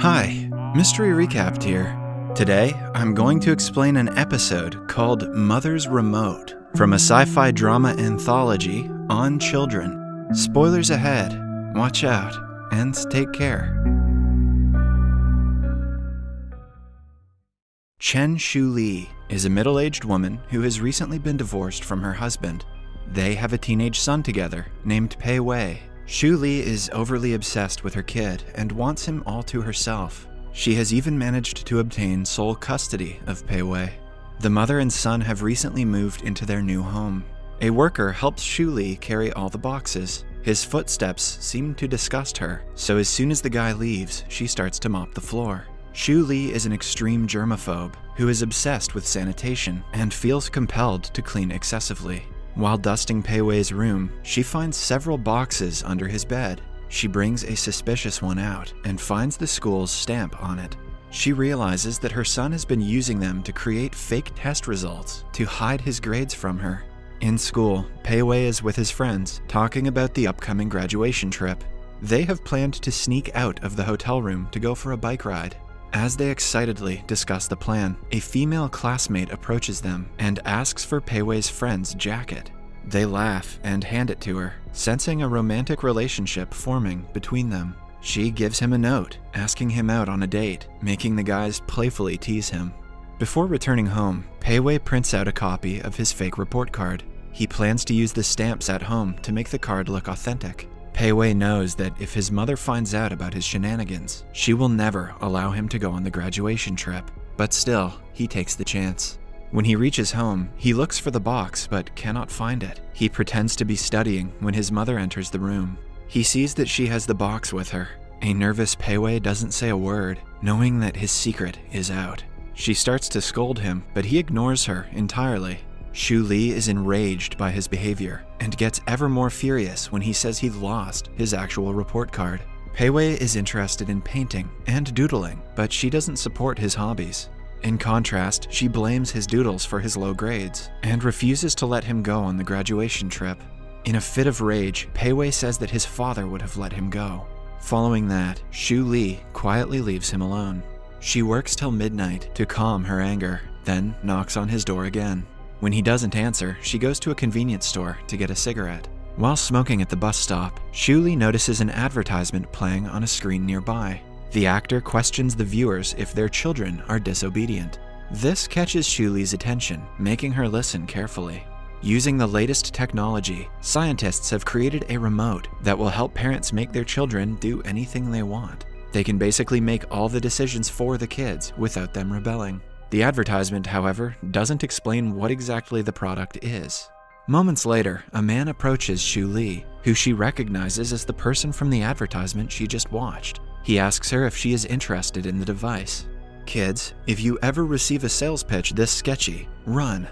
Hi, Mystery Recapped here. Today, I'm going to explain an episode called Mother's Remote from a sci-fi drama anthology on children. Spoilers ahead, watch out, and take care. Chen Shu Li is a middle-aged woman who has recently been divorced from her husband. They have a teenage son together named Pei Wei. Shu Li is overly obsessed with her kid and wants him all to herself. She has even managed to obtain sole custody of Pei Wei. The mother and son have recently moved into their new home. A worker helps Shu Li carry all the boxes. His footsteps seem to disgust her, so as soon as the guy leaves, she starts to mop the floor. Shu Li is an extreme germaphobe who is obsessed with sanitation and feels compelled to clean excessively. While dusting Pei Wei's room, she finds several boxes under his bed. She brings a suspicious one out and finds the school's stamp on it. She realizes that her son has been using them to create fake test results to hide his grades from her. In school, Pei Wei is with his friends, talking about the upcoming graduation trip. They have planned to sneak out of the hotel room to go for a bike ride. As they excitedly discuss the plan, a female classmate approaches them and asks for Pei Wei's friend's jacket. They laugh and hand it to her, sensing a romantic relationship forming between them. She gives him a note, asking him out on a date, making the guys playfully tease him. Before returning home, Pei Wei prints out a copy of his fake report card. He plans to use the stamps at home to make the card look authentic. Pei Wei knows that if his mother finds out about his shenanigans, she will never allow him to go on the graduation trip. But still, he takes the chance. When he reaches home, he looks for the box but cannot find it. He pretends to be studying when his mother enters the room. He sees that she has the box with her. A nervous Pei Wei doesn't say a word, knowing that his secret is out. She starts to scold him, but he ignores her entirely. Shu Li is enraged by his behavior and gets ever more furious when he says he lost his actual report card. Pei Wei is interested in painting and doodling, but she doesn't support his hobbies. In contrast, she blames his doodles for his low grades and refuses to let him go on the graduation trip. In a fit of rage, Pei Wei says that his father would have let him go. Following that, Shu Li quietly leaves him alone. She works till midnight to calm her anger, then knocks on his door again. When he doesn't answer, she goes to a convenience store to get a cigarette. While smoking at the bus stop, Shu Li notices an advertisement playing on a screen nearby. The actor questions the viewers if their children are disobedient. This catches Shu Li's attention, making her listen carefully. Using the latest technology, scientists have created a remote that will help parents make their children do anything they want. They can basically make all the decisions for the kids without them rebelling. The advertisement, however, doesn't explain what exactly the product is. Moments later, a man approaches Shu Li, who she recognizes as the person from the advertisement she just watched. He asks her if she is interested in the device. Kids, if you ever receive a sales pitch this sketchy, run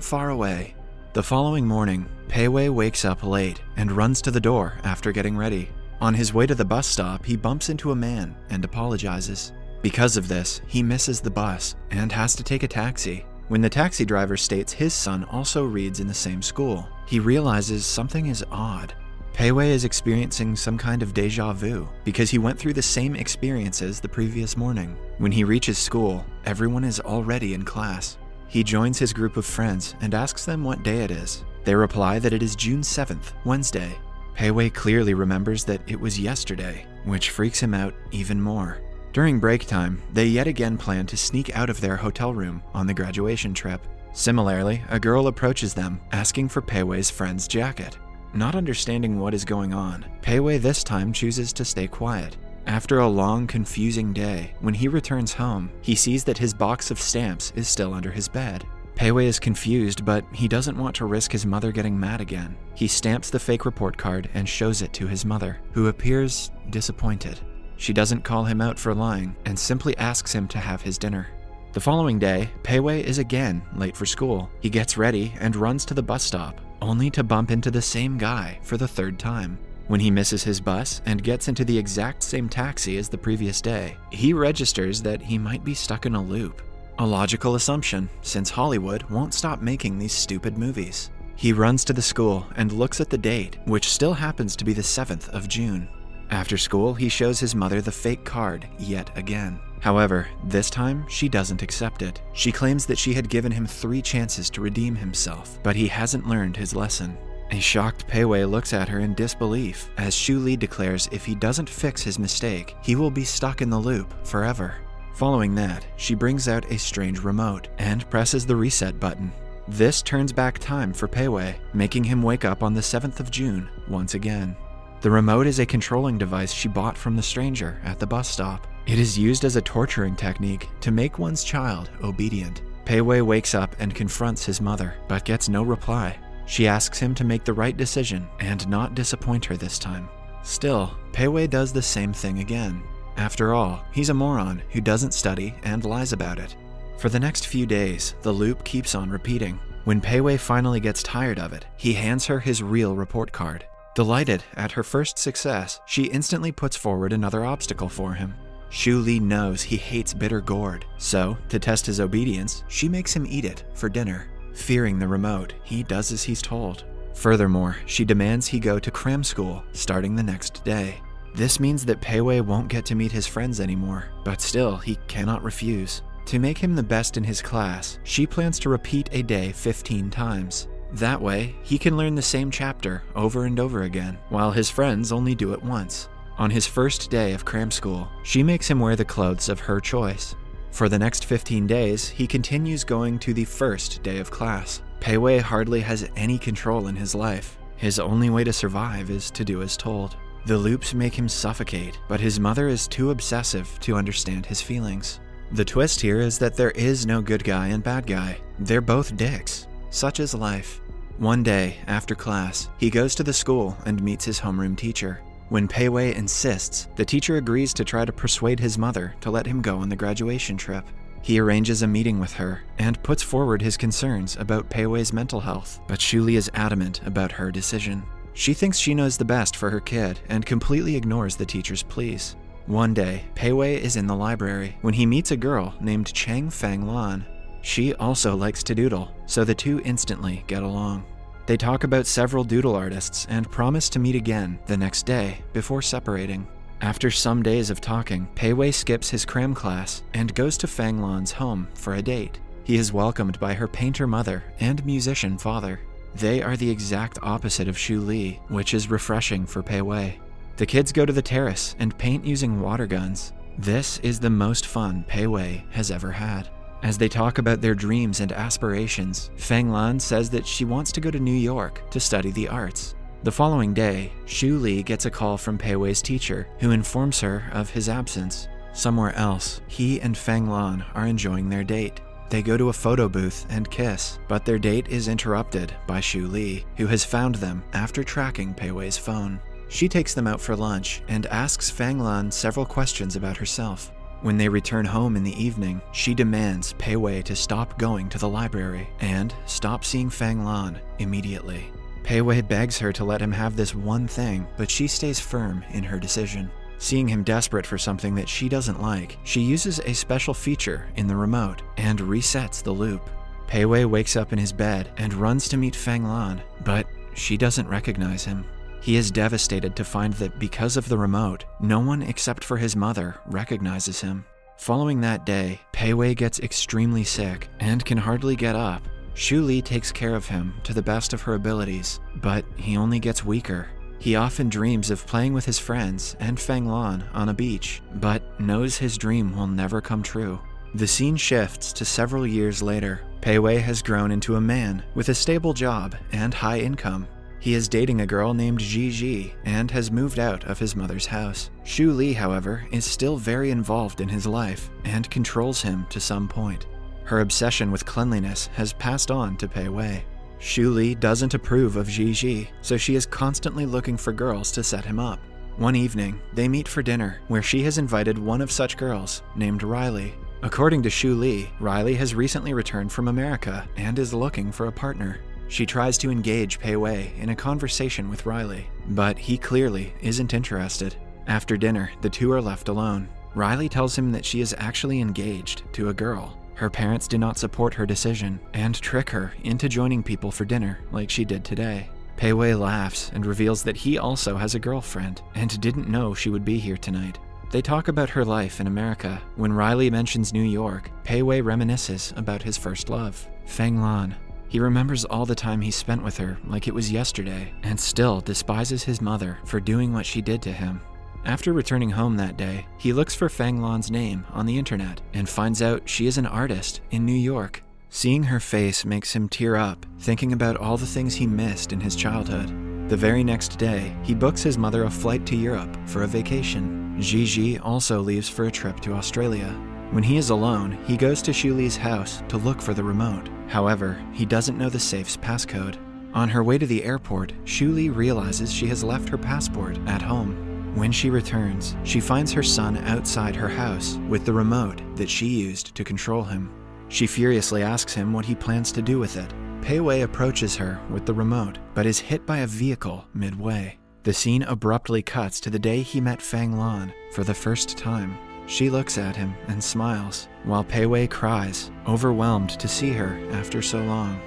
far away. The following morning, Pei Wei wakes up late and runs to the door after getting ready. On his way to the bus stop, he bumps into a man and apologizes. Because of this, he misses the bus and has to take a taxi. When the taxi driver states his son also reads in the same school, he realizes something is odd. Pei Wei is experiencing some kind of déjà vu because he went through the same experiences the previous morning. When he reaches school, everyone is already in class. He joins his group of friends and asks them what day it is. They reply that it is June 7th, Wednesday. Pei Wei clearly remembers that it was yesterday, which freaks him out even more. During break time, they yet again plan to sneak out of their hotel room on the graduation trip. Similarly, a girl approaches them, asking for Pei Wei's friend's jacket. Not understanding what is going on, Pei Wei this time chooses to stay quiet. After a long, confusing day, when he returns home, he sees that his box of stamps is still under his bed. Pei Wei is confused, but he doesn't want to risk his mother getting mad again. He stamps the fake report card and shows it to his mother, who appears disappointed. She doesn't call him out for lying and simply asks him to have his dinner. The following day, Pei Wei is again late for school. He gets ready and runs to the bus stop, only to bump into the same guy for the third time. When he misses his bus and gets into the exact same taxi as the previous day, he registers that he might be stuck in a loop. A logical assumption, since Hollywood won't stop making these stupid movies. He runs to the school and looks at the date, which still happens to be the 7th of June. After school, he shows his mother the fake card yet again. However, this time, she doesn't accept it. She claims that she had given him 3 chances to redeem himself, but he hasn't learned his lesson. A shocked Pei Wei looks at her in disbelief as Xu Li declares if he doesn't fix his mistake, he will be stuck in the loop forever. Following that, she brings out a strange remote and presses the reset button. This turns back time for Pei Wei, making him wake up on the 7th of June once again. The remote is a controlling device she bought from the stranger at the bus stop. It is used as a torturing technique to make one's child obedient. Pei Wei wakes up and confronts his mother, but gets no reply. She asks him to make the right decision and not disappoint her this time. Still, Pei Wei does the same thing again. After all, he's a moron who doesn't study and lies about it. For the next few days, the loop keeps on repeating. When Pei Wei finally gets tired of it, he hands her his real report card. Delighted at her first success, she instantly puts forward another obstacle for him. Xu Li knows he hates bitter gourd, so, to test his obedience, she makes him eat it for dinner. Fearing the remote, he does as he's told. Furthermore, she demands he go to cram school starting the next day. This means that Pei Wei won't get to meet his friends anymore, but still, he cannot refuse. To make him the best in his class, she plans to repeat a day 15 times. That way, he can learn the same chapter over and over again, while his friends only do it once. On his first day of cram school, she makes him wear the clothes of her choice. For the next 15 days, he continues going to the first day of class. Pei Wei hardly has any control in his life. His only way to survive is to do as told. The loops make him suffocate, but his mother is too obsessive to understand his feelings. The twist here is that there is no good guy and bad guy. They're both dicks. Such is life. One day, after class, he goes to the school and meets his homeroom teacher. When Pei Wei insists, the teacher agrees to try to persuade his mother to let him go on the graduation trip. He arranges a meeting with her and puts forward his concerns about Pei Wei's mental health, but Xu Li is adamant about her decision. She thinks she knows the best for her kid and completely ignores the teacher's pleas. One day, Pei Wei is in the library when he meets a girl named Chang Fang Lan. She also likes to doodle, so the two instantly get along. They talk about several doodle artists and promise to meet again the next day before separating. After some days of talking, Pei Wei skips his cram class and goes to Fang Lan's home for a date. He is welcomed by her painter mother and musician father. They are the exact opposite of Xu Li, which is refreshing for Pei Wei. The kids go to the terrace and paint using water guns. This is the most fun Pei Wei has ever had. As they talk about their dreams and aspirations, Fang Lan says that she wants to go to New York to study the arts. The following day, Xu Li gets a call from Pei Wei's teacher, who informs her of his absence. Somewhere else, he and Fang Lan are enjoying their date. They go to a photo booth and kiss, but their date is interrupted by Xu Li, who has found them after tracking Pei Wei's phone. She takes them out for lunch and asks Fang Lan several questions about herself. When they return home in the evening, she demands Pei Wei to stop going to the library and stop seeing Fang Lan immediately. Pei Wei begs her to let him have this one thing, but she stays firm in her decision. Seeing him desperate for something that she doesn't like, she uses a special feature in the remote and resets the loop. Pei Wei wakes up in his bed and runs to meet Fang Lan, but she doesn't recognize him. He is devastated to find that because of the remote, no one except for his mother recognizes him. Following that day, Pei Wei gets extremely sick and can hardly get up. Xu Li takes care of him to the best of her abilities, but he only gets weaker. He often dreams of playing with his friends and Fang Lan on a beach, but knows his dream will never come true. The scene shifts to several years later. Pei Wei has grown into a man with a stable job and high income. He is dating a girl named Gigi and has moved out of his mother's house. Xu Li, however, is still very involved in his life and controls him to some point. Her obsession with cleanliness has passed on to Pei Wei. Xu Li doesn't approve of Gigi, so she is constantly looking for girls to set him up. One evening, they meet for dinner, where she has invited one of such girls, named Riley. According to Xu Li, Riley has recently returned from America and is looking for a partner. She tries to engage Pei Wei in a conversation with Riley, but he clearly isn't interested. After dinner, the two are left alone. Riley tells him that she is actually engaged to a girl. Her parents do not support her decision and trick her into joining people for dinner like she did today. Pei Wei laughs and reveals that he also has a girlfriend and didn't know she would be here tonight. They talk about her life in America. When Riley mentions New York, Pei Wei reminisces about his first love, Feng Lan. He remembers all the time he spent with her like it was yesterday and still despises his mother for doing what she did to him. After returning home that day, he looks for Feng Lan's name on the internet and finds out she is an artist in New York. Seeing her face makes him tear up, thinking about all the things he missed in his childhood. The very next day, he books his mother a flight to Europe for a vacation. Gigi also leaves for a trip to Australia. When he is alone, he goes to Xu Li's house to look for the remote. However, he doesn't know the safe's passcode. On her way to the airport, Xu Li realizes she has left her passport at home. When she returns, she finds her son outside her house with the remote that she used to control him. She furiously asks him what he plans to do with it. Pei Wei approaches her with the remote, but is hit by a vehicle midway. The scene abruptly cuts to the day he met Feng Lan for the first time. She looks at him and smiles, while Pei Wei cries, overwhelmed to see her after so long.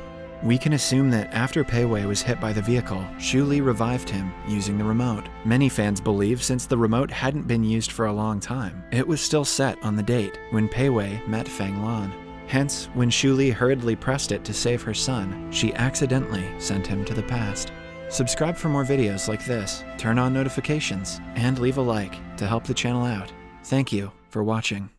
We can assume that after Pei Wei was hit by the vehicle, Xu Li revived him using the remote. Many fans believe since the remote hadn't been used for a long time, it was still set on the date when Pei Wei met Feng Lan. Hence, when Xu Li hurriedly pressed it to save her son, she accidentally sent him to the past. Subscribe for more videos like this, turn on notifications, and leave a like to help the channel out. Thank you for watching.